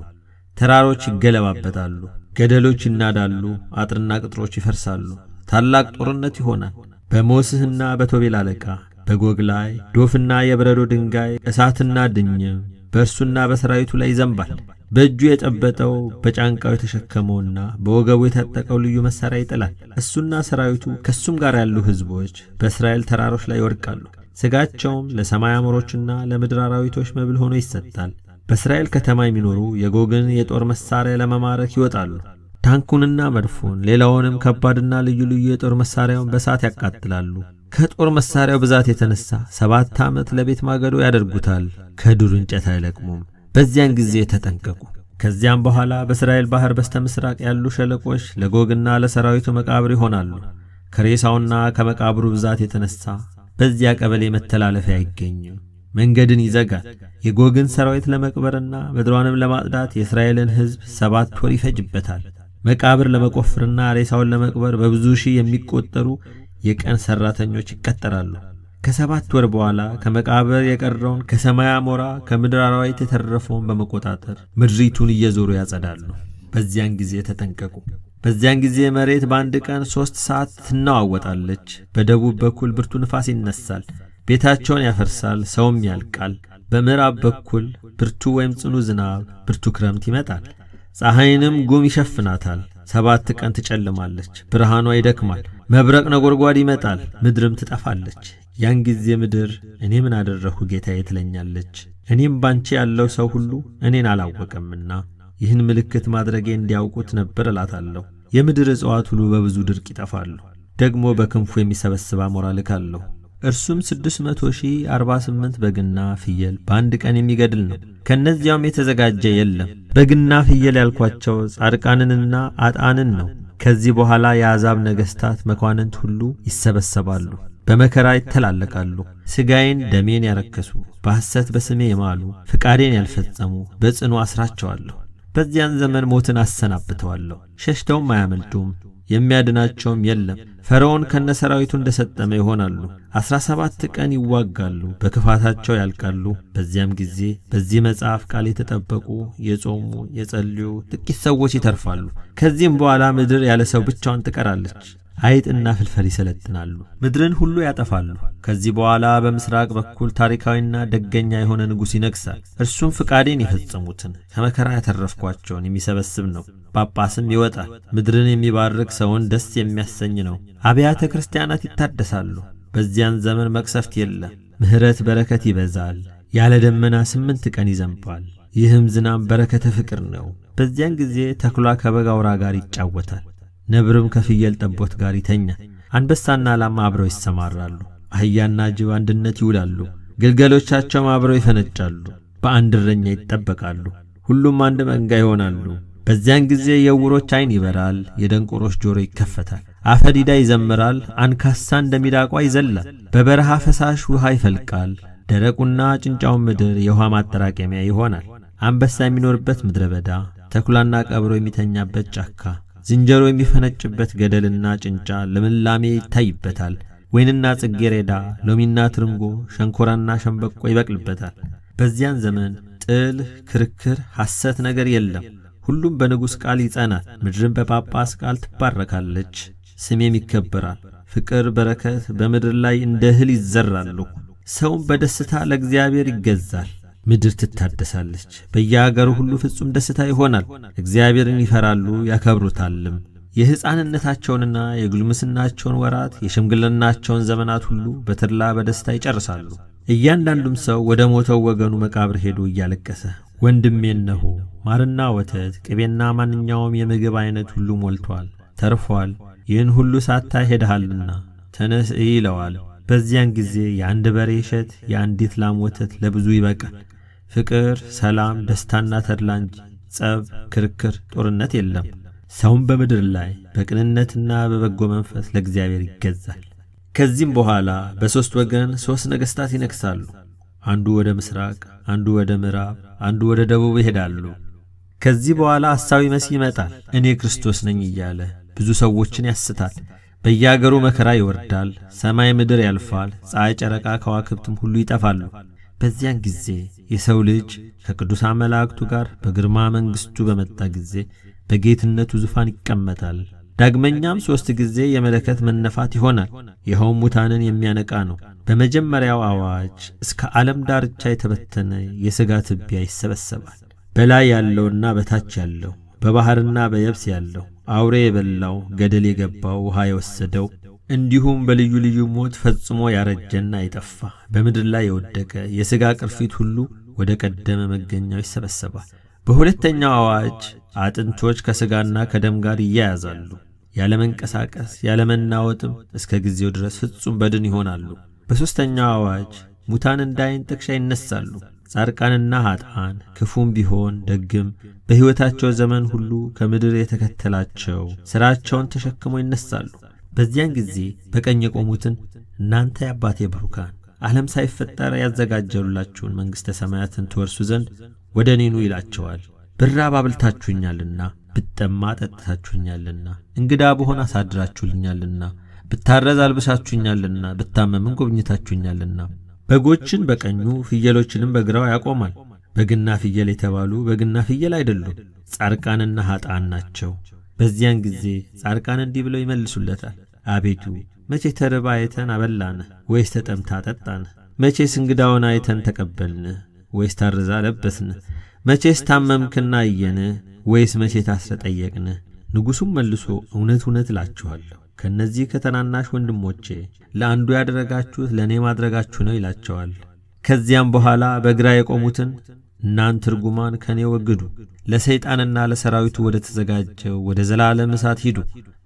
ተራሮች ይገለባበጣሉ፣ ገደሎች ይናዳሉ፣ አጥርና ቅጥሮች ይፈርሳሉ። ታላቅ ጦርነት ይሆናል። በሞስህና በቶቤል አለቃ በጎግ ላይ ዶፍና የበረዶ ድንጋይ እሳትና ድኝም በእርሱና በሰራዊቱ ላይ ይዘንባል። በእጁ የጨበጠው በጫንቃው የተሸከመውና በወገቡ የታጠቀው ልዩ መሣሪያ ይጥላል። እሱና ሰራዊቱ ከሱም ጋር ያሉ ሕዝቦች በእስራኤል ተራሮች ላይ ይወድቃሉ። ሥጋቸውም ለሰማይ አሞሮችና ለምድር አራዊቶች መብል ሆኖ ይሰጣል። በእስራኤል ከተማ የሚኖሩ የጎግን የጦር መሣሪያ ለመማረክ ይወጣሉ። ታንኩንና መድፉን ሌላውንም ከባድና ልዩ ልዩ የጦር መሣሪያውን በእሳት ያቃጥላሉ። ከጦር መሣሪያው ብዛት የተነሣ 7 ዓመት ለቤት ማገዶ ያደርጉታል። ከዱር እንጨት አይለቅሙም። በዚያን ጊዜ ተጠንቀቁ። ከዚያም በኋላ በእስራኤል ባሕር በስተ ምሥራቅ ያሉ ሸለቆች ለጎግና ለሰራዊቱ መቃብር ይሆናሉ። ከሬሳውና ከመቃብሩ ብዛት የተነሣ በዚያ ቀበሌ መተላለፊያ አይገኝም። መንገድን ይዘጋል። የጎግን ሰራዊት ለመቅበርና ምድሯንም ለማጽዳት የእስራኤልን ሕዝብ 7 ወር ይፈጅበታል። መቃብር ለመቆፈርና ሬሳውን ለመቅበር በብዙ ሺህ የሚቆጠሩ የቀን ሠራተኞች ይቀጠራሉ። ከ7 ወር በኋላ ከመቃብር የቀረውን ከሰማይ አሞራ ከምድር አራዊት የተረፈውን በመቆጣጠር ምድሪቱን እየዞሩ ያጸዳሉ። በዚያን ጊዜ ተጠንቀቁ። በዚያን ጊዜ መሬት በአንድ ቀን 3 ሰዓት ትነዋወጣለች። በደቡብ በኩል ብርቱ ንፋስ ይነሳል፣ ቤታቸውን ያፈርሳል፣ ሰውም ያልቃል። በምዕራብ በኩል ብርቱ ወይም ጽኑ ዝናብ፣ ብርቱ ክረምት ይመጣል። ፀሐይንም ጉም ይሸፍናታል። 7 ቀን ትጨልማለች፣ ብርሃኗ ይደክማል። መብረቅ ነጎድጓድ ይመጣል፣ ምድርም ትጠፋለች። ያን ጊዜ ምድር እኔ ምን አደረሁ ጌታዬ ትለኛለች። እኔም ባንቺ ያለው ሰው ሁሉ እኔን አላወቀምና ይህን ምልክት ማድረጌ እንዲያውቁት ነበር እላታለሁ። የምድር እጽዋት ሁሉ በብዙ ድርቅ ይጠፋሉ። ደግሞ በክንፉ የሚሰበስብ አሞራ ልካለሁ። እርሱም 600,048 በግና ፍየል በአንድ ቀን የሚገድል ነው። ከእነዚያውም የተዘጋጀ የለም። በግና ፍየል ያልኳቸው ጻድቃንንና አጣንን ነው። ከዚህ በኋላ የአሕዛብ ነገሥታት መኳንንት ሁሉ ይሰበሰባሉ፣ በመከራ ይተላለቃሉ። ሥጋዬን ደሜን ያረከሱ፣ በሐሰት በስሜ የማሉ፣ ፍቃዴን ያልፈጸሙ በጽኑ አስራቸዋለሁ። በዚያን ዘመን ሞትን አሰናብተዋለሁ፣ ሸሽተውም አያመልጡም፣ የሚያድናቸውም የለም። ፈርዖን ከነሰራዊቱ እንደሰጠመ ይሆናሉ። 17 ቀን ይዋጋሉ፣ በክፋታቸው ያልቃሉ። በዚያም ጊዜ በዚህ መጽሐፍ ቃል የተጠበቁ የጾሙ የጸልዩ ጥቂት ሰዎች ይተርፋሉ። ከዚህም በኋላ ምድር ያለ ሰው ብቻዋን ትቀራለች። አይጥና ፍልፈል ይሰለጥናሉ፣ ምድርን ሁሉ ያጠፋሉ። ከዚህ በኋላ በምስራቅ በኩል ታሪካዊና ደገኛ የሆነ ንጉሥ ይነግሣል። እርሱም ፍቃዴን የፈጸሙትን ከመከራ ያተረፍኳቸውን የሚሰበስብ ነው። ጳጳስም ይወጣል። ምድርን የሚባርክ ሰውን ደስ የሚያሰኝ ነው። አብያተ ክርስቲያናት ይታደሳሉ። በዚያን ዘመን መቅሰፍት የለም። ምሕረት በረከት ይበዛል። ያለ ደመና 8 ቀን ይዘንባል። ይህም ዝናም በረከተ ፍቅር ነው። በዚያን ጊዜ ተኩላ ከበግ አውራ ጋር ይጫወታል። ነብርም ከፍየል ጠቦት ጋር ይተኛል። አንበሳና ላም አብረው ይሰማራሉ። አህያና ጅብ አንድነት ይውላሉ። ግልገሎቻቸውም አብረው ይፈነጫሉ። በአንድ እረኛ ይጠበቃሉ። ሁሉም አንድ መንጋ ይሆናሉ። በዚያን ጊዜ የዕውሮች ዓይን ይበራል፣ የደንቆሮች ጆሮ ይከፈታል። አፈ ዲዳ ይዘምራል፣ አንካሳ እንደሚዳቋ ይዘላል። በበረሃ ፈሳሽ ውሃ ይፈልቃል። ደረቁና ጭንጫውን ምድር የውሃ ማጠራቀሚያ ይሆናል። አንበሳ የሚኖርበት ምድረ በዳ፣ ተኩላና ቀብሮ የሚተኛበት ጫካ፣ ዝንጀሮ የሚፈነጭበት ገደልና ጭንጫ ልምላሜ ይታይበታል። ወይንና ጽጌረዳ፣ ሎሚና ትርንጎ፣ ሸንኮራና ሸንበቆ ይበቅልበታል። በዚያን ዘመን ጥል፣ ክርክር፣ ሐሰት ነገር የለም። ሁሉም በንጉሥ ቃል ይጸናል። ምድርን በጳጳስ ቃል ትባረካለች። ስሜም ይከበራል። ፍቅር፣ በረከት በምድር ላይ እንደ እህል ይዘራሉ። ሰውም በደስታ ለእግዚአብሔር ይገዛል። ምድር ትታደሳለች። በየአገሩ ሁሉ ፍጹም ደስታ ይሆናል። እግዚአብሔርን ይፈራሉ ያከብሩታልም። የሕፃንነታቸውንና የጉልምስናቸውን ወራት የሽምግልናቸውን ዘመናት ሁሉ በተድላ በደስታ ይጨርሳሉ። እያንዳንዱም ሰው ወደ ሞተው ወገኑ መቃብር ሄዶ እያለቀሰ ወንድሜ እነሆ ማርና ወተት ቅቤና ማንኛውም የምግብ አይነት ሁሉ ሞልቷል፣ ተርፏል። ይህን ሁሉ ሳታይ ሄደሃልና ተነስ ይለዋል። በዚያን ጊዜ የአንድ በሬ እሸት የአንዲት ላም ወተት ለብዙ ይበቃል። ፍቅር፣ ሰላም፣ ደስታና ተድላ እንጂ ጸብ፣ ክርክር፣ ጦርነት የለም። ሰውም በምድር ላይ በቅንነትና በበጎ መንፈስ ለእግዚአብሔር ይገዛል። ከዚህም በኋላ በሦስት ወገን 3 ነገሥታት ይነግሣሉ። አንዱ ወደ ምስራቅ፣ አንዱ ወደ ምዕራብ፣ አንዱ ወደ ደቡብ ይሄዳሉ። ከዚህ በኋላ ሐሳዊ መሲህ ይመጣል። እኔ ክርስቶስ ነኝ እያለ ብዙ ሰዎችን ያስታል። በየአገሩ መከራ ይወርዳል። ሰማይ ምድር ያልፋል። ፀሐይ፣ ጨረቃ፣ ከዋክብትም ሁሉ ይጠፋሉ። በዚያን ጊዜ የሰው ልጅ ከቅዱሳን መላእክቱ ጋር በግርማ መንግሥቱ በመጣ ጊዜ በጌትነቱ ዙፋን ይቀመጣል። ዳግመኛም 3 ጊዜ የመለከት መነፋት ይሆናል። ይኸውም ሙታንን የሚያነቃ ነው። በመጀመሪያው አዋጅ እስከ ዓለም ዳርቻ የተበተነ የሥጋ ትቢያ ይሰበሰባል። በላይ ያለውና በታች ያለው፣ በባሕርና በየብስ ያለው፣ አውሬ የበላው፣ ገደል የገባው፣ ውሃ የወሰደው፣ እንዲሁም በልዩ ልዩ ሞት ፈጽሞ ያረጀና የጠፋ በምድር ላይ የወደቀ የሥጋ ቅርፊት ሁሉ ወደ ቀደመ መገኛው ይሰበሰባል። በሁለተኛው አዋጅ አጥንቶች ከሥጋና ከደም ጋር ይያያዛሉ፣ ያለመንቀሳቀስ ያለመናወጥም እስከ ጊዜው ድረስ ፍጹም በድን ይሆናሉ። በሦስተኛው አዋጅ ሙታን እንደ ዓይን ጥቅሻ ይነሳሉ። ጻድቃንና ኀጥኣን ክፉም ቢሆን ደግም በሕይወታቸው ዘመን ሁሉ ከምድር የተከተላቸው ሥራቸውን ተሸክመው ይነሳሉ። በዚያን ጊዜ በቀኝ የቆሙትን እናንተ የአባቴ ብሩካን ዓለም ሳይፈጠር ያዘጋጀሉላችሁን መንግሥተ ሰማያትን ትወርሱ ዘንድ ወደ እኔ ኑ ይላቸዋል። ብራብ አብልታችሁኛልና፣ ብጠማ ጠጥታችሁኛልና፣ እንግዳ ብሆን አሳድራችሁልኛልና፣ ብታረዝ አልብሳችሁኛልና፣ ብታመምን ጎብኝታችሁኛልና። በጎችን በቀኙ ፍየሎችንም በግራው ያቆማል። በግና ፍየል የተባሉ በግና ፍየል አይደሉም፣ ጻድቃንና ኀጥኣን ናቸው። በዚያን ጊዜ ጻድቃን እንዲህ ብለው ይመልሱለታል፣ አቤቱ መቼ ተርባ አይተን አበላንህ? ወይስ ተጠምታ አጠጣንህ? መቼስ እንግዳ ሆነን አይተን ተቀበልንህ? ወይስ ታርዛ ለበስንህ? መቼስ ታመምክና አየንህ? ወይስ መቼ ታስረ ጠየቅንህ? ንጉሡም መልሶ እውነት እውነት እላችኋለሁ ከእነዚህ ከታናናሽ ወንድሞቼ ለአንዱ ያደረጋችሁት ለእኔ ማድረጋችሁ ነው ይላቸዋል። ከዚያም በኋላ በግራ የቆሙትን እናንተ ርጉማን ከእኔ ወግዱ፣ ለሰይጣንና ለሰራዊቱ ወደ ተዘጋጀው ወደ ዘላለም እሳት ሂዱ።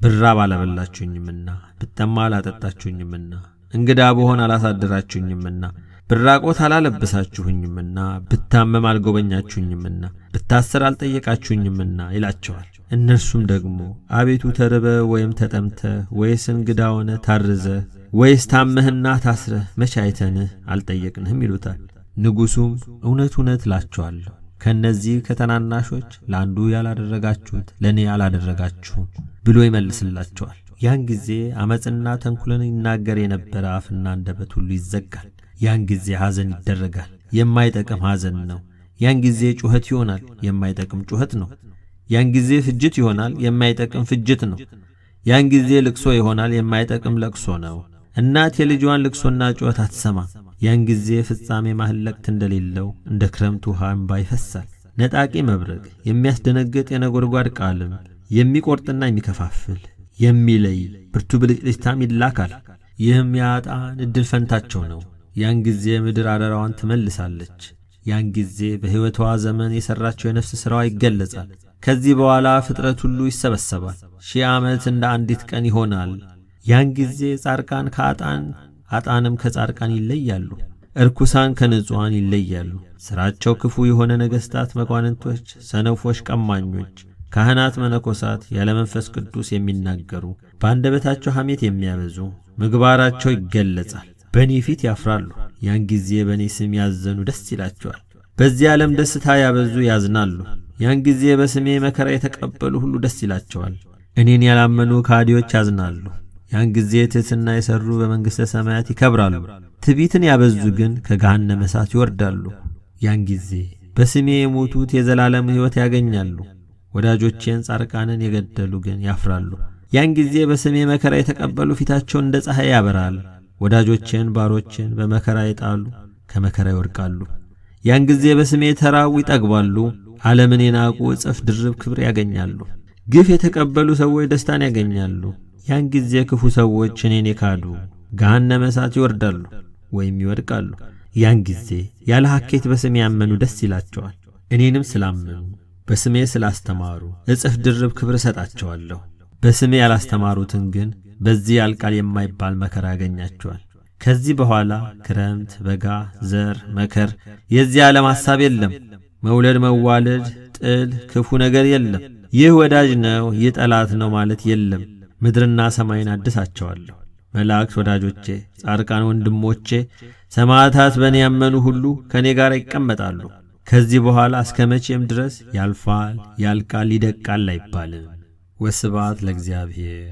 ብራብ አላበላችሁኝምና፣ ብጠማ አላጠጣችሁኝምና፣ እንግዳ ብሆን አላሳደራችሁኝምና፣ ብራቆት አላለበሳችሁኝምና፣ ብታመም አልጎበኛችሁኝምና፣ ብታሰር አልጠየቃችሁኝምና ይላቸዋል። እነርሱም ደግሞ አቤቱ ተርበ ወይም ተጠምተ ወይስ እንግዳ ሆነ ታርዘ ወይስ ታመህና ታስረህ መቼ አይተንህ አልጠየቅንህም ይሉታል። ንጉሡም እውነት እውነት እላችኋለሁ ከእነዚህ ከተናናሾች ለአንዱ ያላደረጋችሁት ለእኔ አላደረጋችሁም ብሎ ይመልስላቸዋል። ያን ጊዜ ዓመፅና ተንኰልን ይናገር የነበረ አፍና አንደበት ሁሉ ይዘጋል። ያን ጊዜ ሐዘን ይደረጋል፣ የማይጠቅም ሐዘን ነው። ያን ጊዜ ጩኸት ይሆናል፣ የማይጠቅም ጩኸት ነው። ያን ጊዜ ፍጅት ይሆናል፣ የማይጠቅም ፍጅት ነው። ያን ጊዜ ልቅሶ ይሆናል፣ የማይጠቅም ለቅሶ ነው። እናት የልጇን ልቅሶና ጩኸት አትሰማም። ያን ጊዜ ፍጻሜ ማህለቅት እንደሌለው እንደ ክረምት ውሃ እንባ ይፈሳል። ነጣቂ መብረቅ፣ የሚያስደነግጥ የነጎድጓድ ቃልም፣ የሚቆርጥና የሚከፋፍል የሚለይ ብርቱ ብልጭልጭታም ይላካል። ይህም የኀጥኣን ዕድል ፈንታቸው ነው። ያን ጊዜ ምድር አደራዋን ትመልሳለች። ያን ጊዜ በሕይወቷ ዘመን የሠራቸው የነፍስ ሥራዋ ይገለጻል። ከዚህ በኋላ ፍጥረት ሁሉ ይሰበሰባል። 1000 ዓመት እንደ አንዲት ቀን ይሆናል። ያን ጊዜ ጻድቃን ከኀጥኣን ኀጥኣንም ከጻድቃን ይለያሉ፣ እርኩሳን ከንጹሐን ይለያሉ። ሥራቸው ክፉ የሆነ ነገሥታት፣ መኳንንቶች፣ ሰነፎች፣ ቀማኞች፣ ካህናት፣ መነኮሳት፣ ያለ መንፈስ ቅዱስ የሚናገሩ፣ በአንደበታቸው ሐሜት የሚያበዙ ምግባራቸው ይገለጻል። በእኔ ፊት ያፍራሉ። ያን ጊዜ በእኔ ስም ያዘኑ ደስ ይላቸዋል። በዚህ ዓለም ደስታ ያበዙ ያዝናሉ። ያን ጊዜ በስሜ መከራ የተቀበሉ ሁሉ ደስ ይላቸዋል። እኔን ያላመኑ ከሃዲዎች ያዝናሉ። ያን ጊዜ ትሕትና የሠሩ በመንግሥተ ሰማያት ይከብራሉ። ትዕቢትን ያበዙ ግን ከገሃነመ እሳት ይወርዳሉ። ያን ጊዜ በስሜ የሞቱት የዘላለም ሕይወት ያገኛሉ። ወዳጆቼን ጻድቃንን የገደሉ ግን ያፍራሉ። ያን ጊዜ በስሜ መከራ የተቀበሉ ፊታቸው እንደ ፀሐይ ያበራል። ወዳጆቼን ባሮቼን በመከራ ይጣሉ ከመከራ ይወድቃሉ። ያን ጊዜ በስሜ የተራቡ ይጠግባሉ። ዓለምን የናቁ እጥፍ ድርብ ክብር ያገኛሉ። ግፍ የተቀበሉ ሰዎች ደስታን ያገኛሉ። ያን ጊዜ ክፉ ሰዎች እኔን የካዱ ገሃነመ እሳት ይወርዳሉ ወይም ይወድቃሉ። ያን ጊዜ ያለ ሐኬት በስሜ ያመኑ ደስ ይላቸዋል። እኔንም ስላመኑ በስሜ ስላስተማሩ እጥፍ ድርብ ክብር እሰጣቸዋለሁ። በስሜ ያላስተማሩትን ግን በዚህ ያልቃል የማይባል መከራ ያገኛቸዋል። ከዚህ በኋላ ክረምት፣ በጋ፣ ዘር፣ መከር፣ የዚህ ዓለም ሐሳብ የለም። መውለድ፣ መዋለድ፣ ጥል፣ ክፉ ነገር የለም። ይህ ወዳጅ ነው፣ ይህ ጠላት ነው ማለት የለም። ምድርና ሰማይን አድሳቸዋለሁ። መላእክት ወዳጆቼ፣ ጻድቃን ወንድሞቼ፣ ሰማዕታት በእኔ ያመኑ ሁሉ ከእኔ ጋር ይቀመጣሉ። ከዚህ በኋላ እስከ መቼም ድረስ ያልፋል፣ ያልቃል፣ ይደቃል አይባልም። ወስብሐት ለእግዚአብሔር።